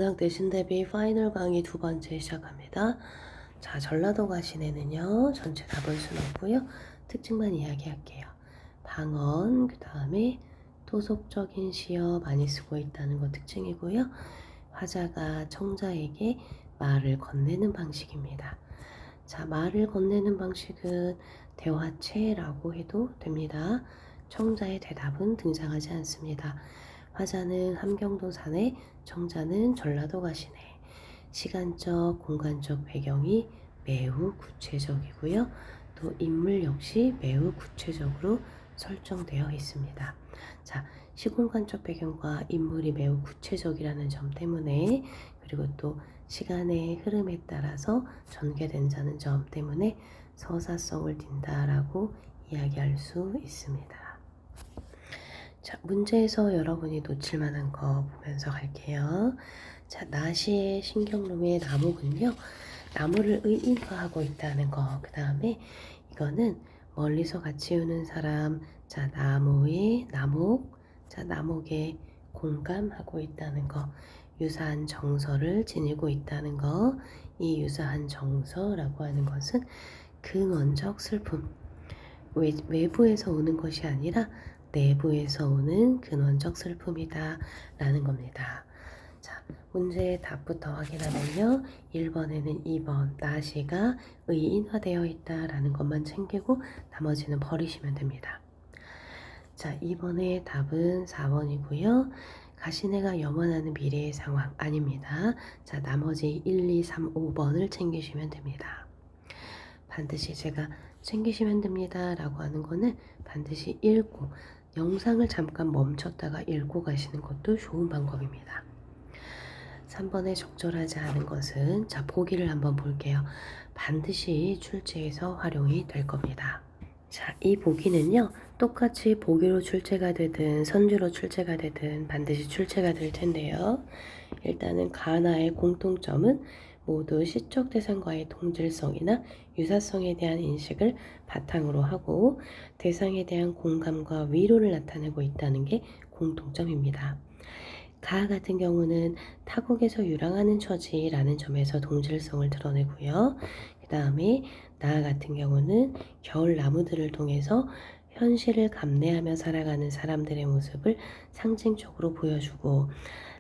영상 대신 대비 파이널 강의 두 번째 시작합니다. 자, 전라도 가시네는요, 전체 다 볼 수는 없고요. 특징만 이야기할게요. 방언, 그 다음에 토속적인 시어 많이 쓰고 있다는 거 특징이고요. 화자가 청자에게 말을 건네는 방식입니다. 자, 말을 건네는 방식은 대화체라고 해도 됩니다. 청자의 대답은 등장하지 않습니다. 화자는 함경도 사내, 청자는 전라도 가시네. 시간적, 공간적 배경이 매우 구체적이고요. 또 인물 역시 매우 구체적으로 설정되어 있습니다. 자, 시공간적 배경과 인물이 매우 구체적이라는 점 때문에, 그리고 또 시간의 흐름에 따라서 전개된다는 점 때문에 서사성을 띈다라고 이야기할 수 있습니다. 자, 문제에서 여러분이 놓칠 만한 거 보면서 갈게요. 자, 나시의 신경룸의 나목은요, 나무를 의인화하고 있다는 거. 그 다음에 이거는 멀리서 같이 우는 사람. 자, 나무의 나목. 자, 나목에 공감하고 있다는 거. 유사한 정서를 지니고 있다는 거. 이 유사한 정서라고 하는 것은 근원적 슬픔. 외부에서 오는 것이 아니라 내부에서 오는 근원적 슬픔이다 라는 겁니다. 자, 문제의 답부터 확인하면요, 1번에는 2번 나시가 의인화되어 있다 라는 것만 챙기고 나머지는 버리시면 됩니다. 자, 2번의 답은 4번이고요. 가시네가 염원하는 미래의 상황 아닙니다. 자, 나머지 1, 2, 3, 5번을 챙기시면 됩니다. 반드시 제가 챙기시면 됩니다 라고 하는 거는 반드시 읽고, 영상을 잠깐 멈췄다가 읽고 가시는 것도 좋은 방법입니다. 3번에 적절하지 않은 것은, 자, 보기를 한번 볼게요. 반드시 출제에서 활용이 될 겁니다. 자, 이 보기는요, 똑같이 보기로 출제가 되든 선주로 출제가 되든 반드시 출제가 될 텐데요. 일단은 가나의 공통점은 모두 시적 대상과의 동질성이나 유사성에 대한 인식을 바탕으로 하고 대상에 대한 공감과 위로를 나타내고 있다는 게 공통점입니다. 가 같은 경우는 타국에서 유랑하는 처지라는 점에서 동질성을 드러내고요. 그 다음에 나 같은 경우는 겨울 나무들을 통해서 현실을 감내하며 살아가는 사람들의 모습을 상징적으로 보여주고,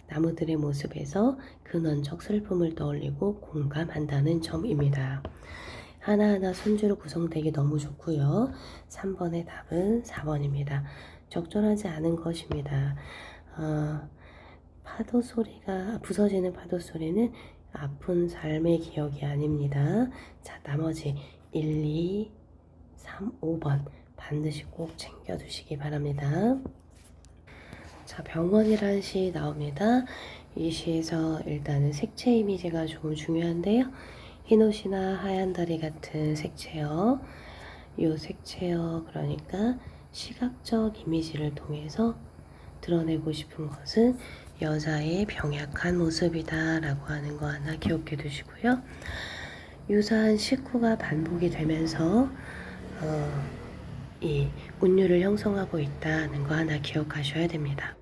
나무들의 모습에서 근원적 슬픔을 떠올리고 공감한다는 점입니다. 하나하나 손주로 구성되기 너무 좋고요. 3번의 답은 4번입니다. 적절하지 않은 것입니다. 파도 소리가, 부서지는 파도 소리는 아픈 삶의 기억이 아닙니다. 자, 나머지 1, 2, 3, 5번 반드시 꼭 챙겨두시기 바랍니다. 자, 병원이라는 시 나옵니다. 이 시에서 일단은 색채 이미지가 조금 중요한데요. 흰 옷이나 하얀 다리 같은 색채요. 이 색채요, 그러니까 시각적 이미지를 통해서 드러내고 싶은 것은 여자의 병약한 모습이다 라고 하는 거 하나 기억해 두시고요. 유사한 식구가 반복이 되면서 이 운율을 형성하고 있다는 거 하나 기억하셔야 됩니다.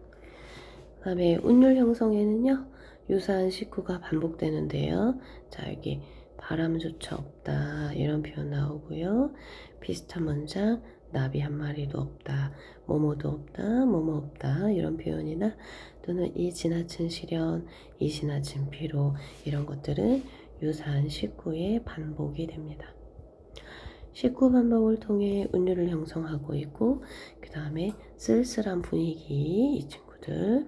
그 다음에 운율 형성에는요, 유사한 식구가 반복되는데요. 자, 여기 바람조차 없다 이런 표현 나오고요. 비슷한 문장, 나비 한 마리도 없다, 뭐뭐도 없다, 뭐뭐 없다 이런 표현이나, 또는 이 지나친 시련, 이 지나친 피로, 이런 것들은 유사한 식구의 반복이 됩니다. 식구 반복을 통해 운율을 형성하고 있고, 그 다음에 쓸쓸한 분위기, 이 친구들,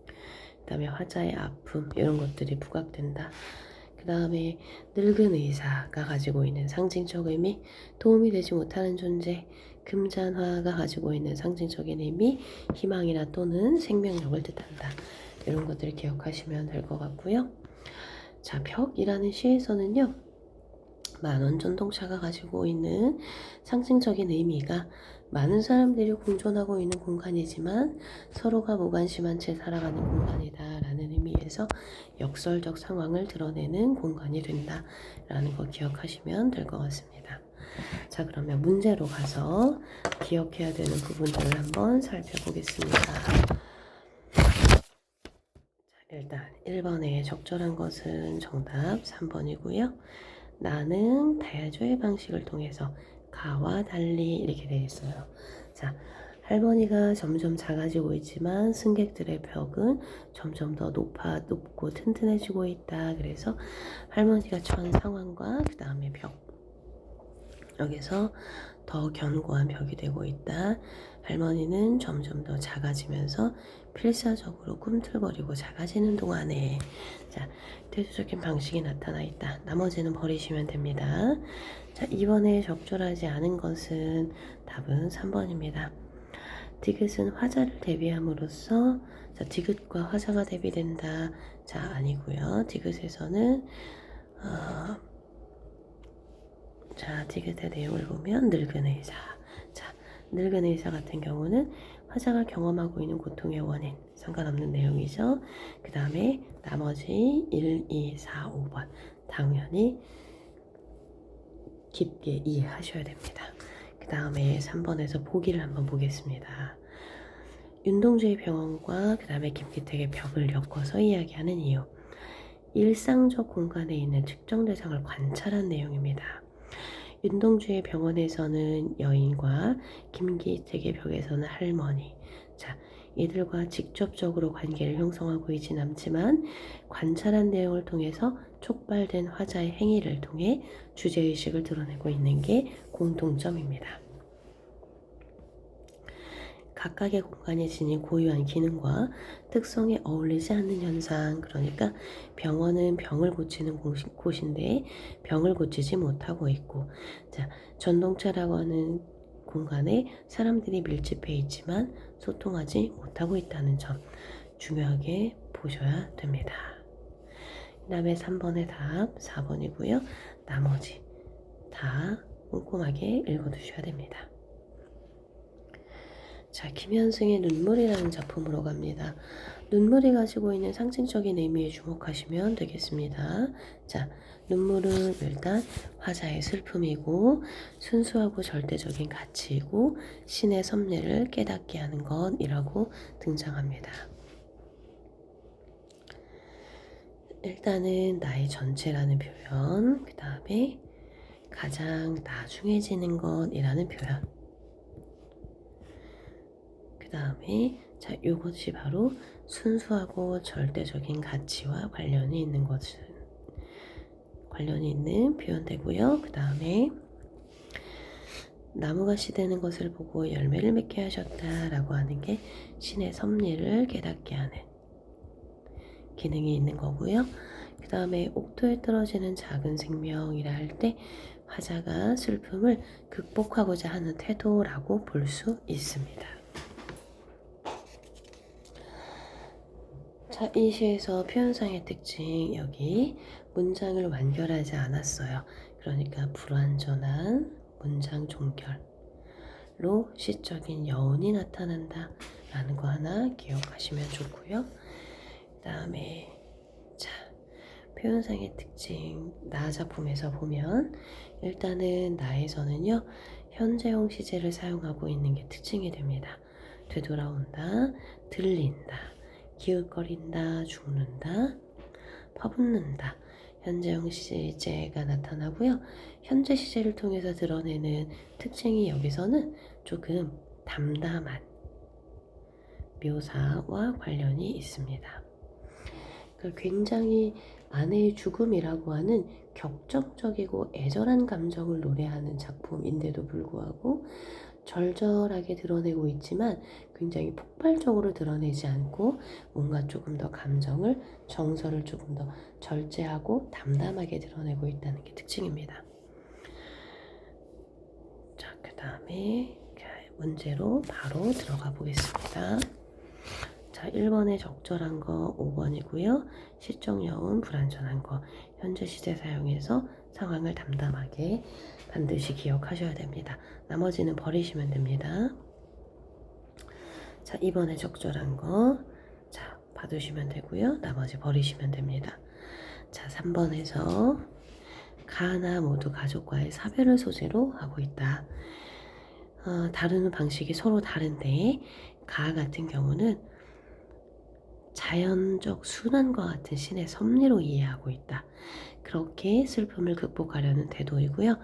그 다음에 화자의 아픔, 이런 것들이 부각된다. 그 다음에 늙은 의사가 가지고 있는 상징적 의미, 도움이 되지 못하는 존재, 금잔화가 가지고 있는 상징적인 의미, 희망이나 또는 생명력을 뜻한다. 이런 것들을 기억하시면 될 것 같고요. 자, 벽이라는 시에서는요, 만원 전동차가 가지고 있는 상징적인 의미가 많은 사람들이 공존하고 있는 공간이지만 서로가 무관심한 채 살아가는 공간이다 라는 의미에서 역설적 상황을 드러내는 공간이 된다 라는 거 기억하시면 될 것 같습니다. 자, 그러면 문제로 가서 기억해야 되는 부분들을 한번 살펴보겠습니다. 자, 일단 1번에 적절한 것은 정답 3번이고요. 나는 다야조의 방식을 통해서 가와 달리 이렇게 되어 있어요. 자, 할머니가 점점 작아지고 있지만 승객들의 벽은 점점 더 높고 튼튼해지고 있다. 그래서 할머니가 처한 상황과 그 다음에 벽, 여기서 더 견고한 벽이 되고 있다. 할머니는 점점 더 작아지면서 필사적으로 꿈틀거리고 작아지는 동안에, 자, 대조적인 방식이 나타나 있다. 나머지는 버리시면 됩니다. 자, 이번에 적절하지 않은 것은 답은 3번입니다. 디귿은 화자를 대비함으로써, 자, 디귿과 화자가 대비된다. 자, 아니고요. 디귿에서는 자, 디귿의 내용을 보면 늙은 의사. 자, 늙은 의사 같은 경우는 화자가 경험하고 있는 고통의 원인, 상관없는 내용이죠. 그 다음에 나머지 1, 2, 4, 5번 당연히 깊게 이해하셔야 됩니다. 그 다음에 3번에서 보기를 한번 보겠습니다. 윤동주의 병원과 그 다음에 김기택의 벽을 엮어서 이야기하는 이유. 일상적 공간에 있는 특정 대상을 관찰한 내용입니다. 윤동주의 병원에서는 여인과 김기택의 벽에서는 할머니. 자, 이들과 직접적으로 관계를 형성하고 있진 않지만 관찰한 내용을 통해서 촉발된 화자의 행위를 통해 주제의식을 드러내고 있는 게 공통점입니다. 각각의 공간이 지닌 고유한 기능과 특성에 어울리지 않는 현상, 그러니까 병원은 병을 고치는 곳인데 병을 고치지 못하고 있고, 자, 전동차라고 하는 공간에 사람들이 밀집해 있지만 소통하지 못하고 있다는 점 중요하게 보셔야 됩니다. 그 다음에 3번의 답 4번이고요. 나머지 다 꼼꼼하게 읽어두셔야 됩니다. 자, 김현승의 눈물이라는 작품으로 갑니다. 눈물이 가지고 있는 상징적인 의미에 주목하시면 되겠습니다. 자, 눈물은 일단 화자의 슬픔이고 순수하고 절대적인 가치이고 신의 섭리를 깨닫게 하는 것이라고 등장합니다. 일단은 나의 전체라는 표현, 그 다음에 가장 나중해지는 것이라는 표현, 그 다음에 자, 이것이 바로 순수하고 절대적인 가치와 관련이 있는 표현되고요. 그 다음에 나무가 시드는 것을 보고 열매를 맺게 하셨다라고 하는 게 신의 섭리를 깨닫게 하는 기능이 있는 거고요. 그 다음에 옥토에 떨어지는 작은 생명이라 할 때 화자가 슬픔을 극복하고자 하는 태도라고 볼 수 있습니다. 자, 이 시에서 표현상의 특징, 여기 문장을 완결하지 않았어요. 그러니까 불완전한 문장 종결로 시적인 여운이 나타난다 라는 거 하나 기억하시면 좋고요. 그 다음에 자, 표현상의 특징, 나 작품에서 보면 일단은 나에서는요 현재형 시제를 사용하고 있는 게 특징이 됩니다. 되돌아온다, 들린다, 기웃거린다, 죽는다, 퍼붓는다. 현재형 시제가 나타나고요. 현재 시제를 통해서 드러내는 특징이 여기서는 조금 담담한 묘사와 관련이 있습니다. 굉장히 아내의 죽음이라고 하는 격정적이고 애절한 감정을 노래하는 작품인데도 불구하고 절절하게 드러내고 있지만 굉장히 폭발적으로 드러내지 않고 뭔가 조금 더 감정을, 정서를 조금 더 절제하고 담담하게 드러내고 있다는 게 특징입니다. 자, 그 다음에 문제로 바로 들어가 보겠습니다. 자, 1번에 적절한 거 5번이고요. 시적 여운 불완전한 거, 현재 시제 사용해서 상황을 담담하게 반드시 기억하셔야 됩니다. 나머지는 버리시면 됩니다. 자, 2번에 적절한 거, 자, 봐두시면 되고요. 나머지 버리시면 됩니다. 자, 3번에서 가나 모두 가족과의 사별을 소재로 하고 있다. 다루는 방식이 서로 다른데 가 같은 경우는 자연적 순환과 같은 신의 섭리로 이해하고 있다. 그렇게 슬픔을 극복하려는 태도이고요.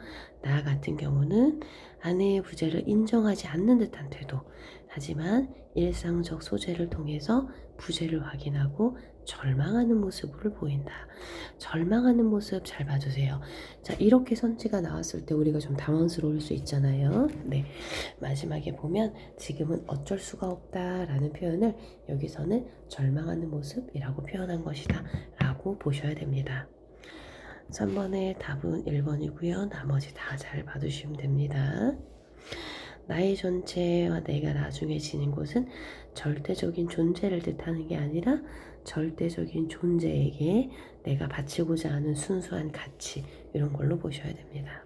나 같은 경우는 아내의 부재를 인정하지 않는 듯한 태도. 하지만 일상적 소재를 통해서 부재를 확인하고 절망하는 모습을 보인다. 절망하는 모습 잘 봐주세요. 자, 이렇게 선지가 나왔을 때 우리가 좀 당황스러울 수 있잖아요. 네, 마지막에 보면 지금은 어쩔 수가 없다라는 표현을 여기서는 절망하는 모습이라고 표현한 것이다 라고 보셔야 됩니다. 3번의 답은 1번이고요. 나머지 다 잘 봐두시면 됩니다. 나의 존재와 내가 나중에 지닌 곳은 절대적인 존재를 뜻하는 게 아니라 절대적인 존재에게 내가 바치고자 하는 순수한 가치, 이런 걸로 보셔야 됩니다.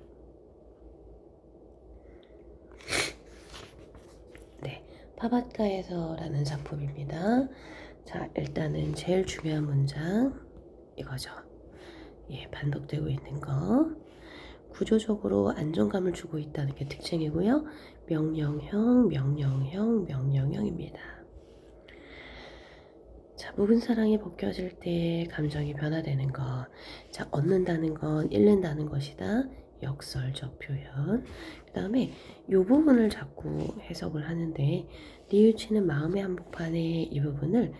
네, 파바타에서라는 작품입니다. 자, 일단은 제일 중요한 문장 이거죠. 예, 반복되고 있는 거. 구조적으로 안정감을 주고 있다는 게 특징이고요. 명령형, 명령형, 명령형입니다. 자, 묵은 사랑이 벗겨질 때 감정이 변화되는 것. 자, 얻는다는 건 잃는다는 것이다. 역설적 표현. 그 다음에 이 부분을 자꾸 해석을 하는데, 뉘우치는 마음의 한복판의 이 부분을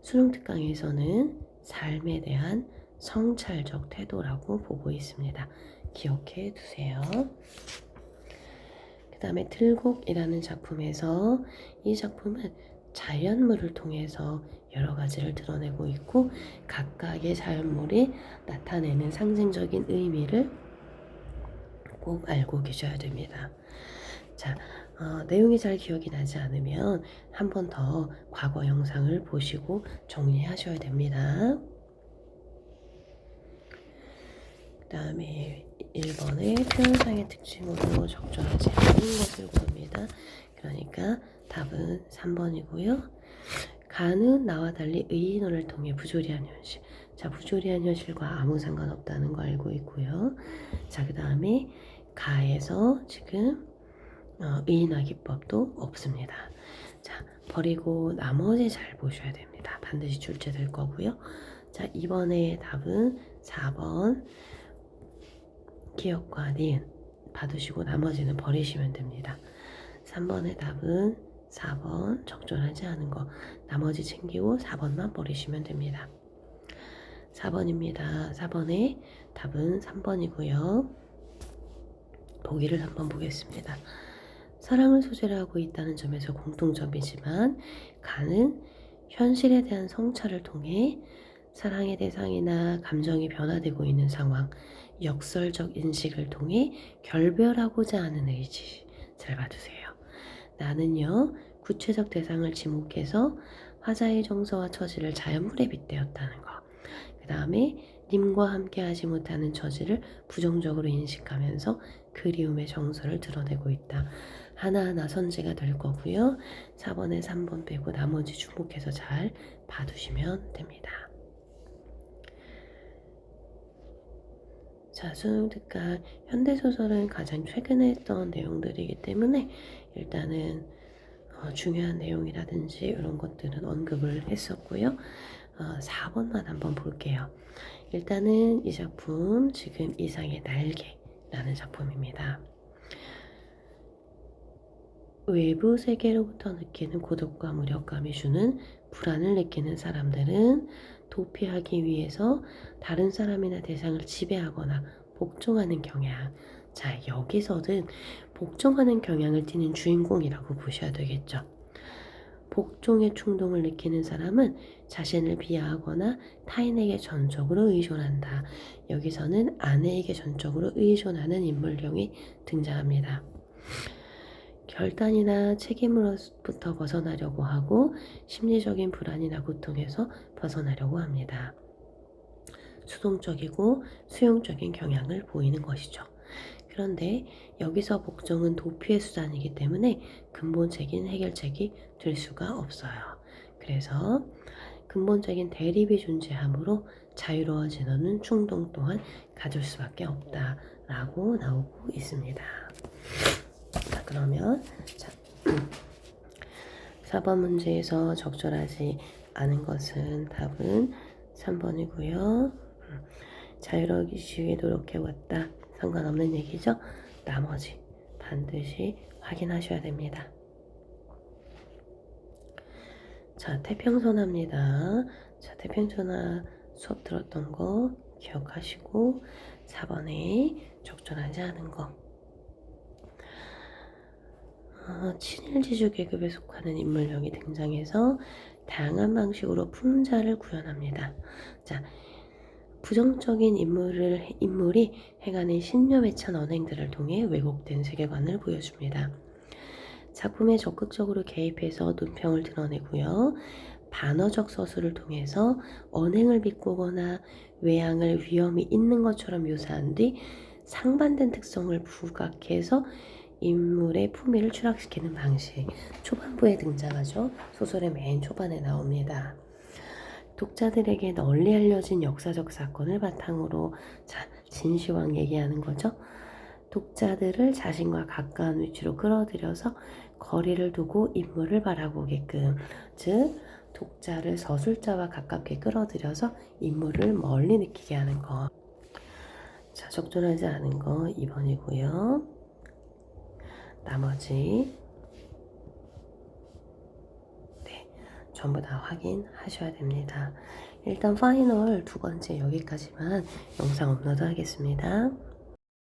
수능특강에서는 삶에 대한 성찰적 태도라고 보고 있습니다. 기억해 두세요. 그 다음에 틀곡이라는 작품에서 이 작품은 자연물을 통해서 여러 가지를 드러내고 있고, 각각의 자연물이 나타내는 상징적인 의미를 꼭 알고 계셔야 됩니다. 자, 내용이 잘 기억이 나지 않으면 한 번 더 과거 영상을 보시고 정리하셔야 됩니다. 그 다음에 1번의 표현상의 특징으로 적절하지 않은 것을 고릅니다. 그러니까 답은 3번이고요. 가는 나와 달리 의인혼을 통해 부조리한 현실. 자, 부조리한 현실과 아무 상관없다는 거 알고 있고요. 자, 그 다음에 가에서 지금 의인화 기법도 없습니다. 자, 버리고 나머지 잘 보셔야 됩니다. 반드시 출제될 거고요. 자, 이번에 답은 4번. 기억과 니은 봐두시고 나머지는 버리시면 됩니다. 3번의 답은 4번 적절하지 않은 거 나머지 챙기고 4번만 버리시면 됩니다. 4번입니다. 4번의 답은 3번이고요. 보기를 한번 보겠습니다. 사랑을 소재로 하고 있다는 점에서 공통점이지만 가는 현실에 대한 성찰을 통해 사랑의 대상이나 감정이 변화되고 있는 상황, 역설적 인식을 통해 결별하고자 하는 의지. 잘 봐주세요. 나는요, 구체적 대상을 지목해서 화자의 정서와 처지를 자연물에 빗대었다는 거. 그 다음에 님과 함께 하지 못하는 처지를 부정적으로 인식하면서 그리움의 정서를 드러내고 있다. 하나하나 선지가 될 거고요. 4번에 3번 빼고 나머지 주목해서 잘 봐두시면 됩니다. 자, 수능특강 현대소설은 가장 최근에 했던 내용들이기 때문에 일단은 중요한 내용이라든지 이런 것들은 언급을 했었고요. 4번만 한번 볼게요. 일단은 이 작품 지금 이상의 날개라는 작품입니다. 외부 세계로부터 느끼는 고독과 무력감이 주는 불안을 느끼는 사람들은 도피하기 위해서 다른 사람이나 대상을 지배하거나 복종하는 경향. 자, 여기서는 복종하는 경향을 띠는 주인공이라고 보셔야 되겠죠. 복종의 충동을 느끼는 사람은 자신을 비하하거나 타인에게 전적으로 의존한다. 여기서는 아내에게 전적으로 의존하는 인물형이 등장합니다. 결단이나 책임으로부터 벗어나려고 하고 심리적인 불안이나 고통에서 벗어나려고 합니다. 수동적이고 수용적인 경향을 보이는 것이죠. 그런데 여기서 복종은 도피의 수단이기 때문에 근본적인 해결책이 될 수가 없어요. 그래서 근본적인 대립이 존재하므로 자유로워지는 충동 또한 가질 수밖에 없다라고 나오고 있습니다. 자, 그러면 4번 문제에서 적절하지 않은 것은 답은 3번이고요. 자유로워지기 노력해왔다. 상관없는 얘기죠. 나머지 반드시 확인하셔야 됩니다. 자, 태평선화입니다. 자, 태평선화 수업 들었던 거 기억하시고 4번에 적절하지 않은 거. 친일지주 계급에 속하는 인물력이 등장해서 다양한 방식으로 풍자를 구현합니다. 자, 부정적인 인물이 행하는 신념에 찬 언행들을 통해 왜곡된 세계관을 보여줍니다. 작품에 적극적으로 개입해서 논평을 드러내고요. 반어적 서술을 통해서 언행을 비꼬거나 외양을 위험이 있는 것처럼 묘사한 뒤 상반된 특성을 부각해서 인물의 품위를 추락시키는 방식. 초반부에 등장하죠. 소설의 맨 초반에 나옵니다. 독자들에게 널리 알려진 역사적 사건을 바탕으로 자, 진시황 얘기하는 거죠. 독자들을 자신과 가까운 위치로 끌어들여서 거리를 두고 인물을 바라보게끔, 즉 독자를 서술자와 가깝게 끌어들여서 인물을 멀리 느끼게 하는 거. 자, 적절하지 않은 거 2번이고요. 나머지 전부 다 확인하셔야 됩니다. 일단 파이널 두 번째 여기까지만 영상 업로드 하겠습니다.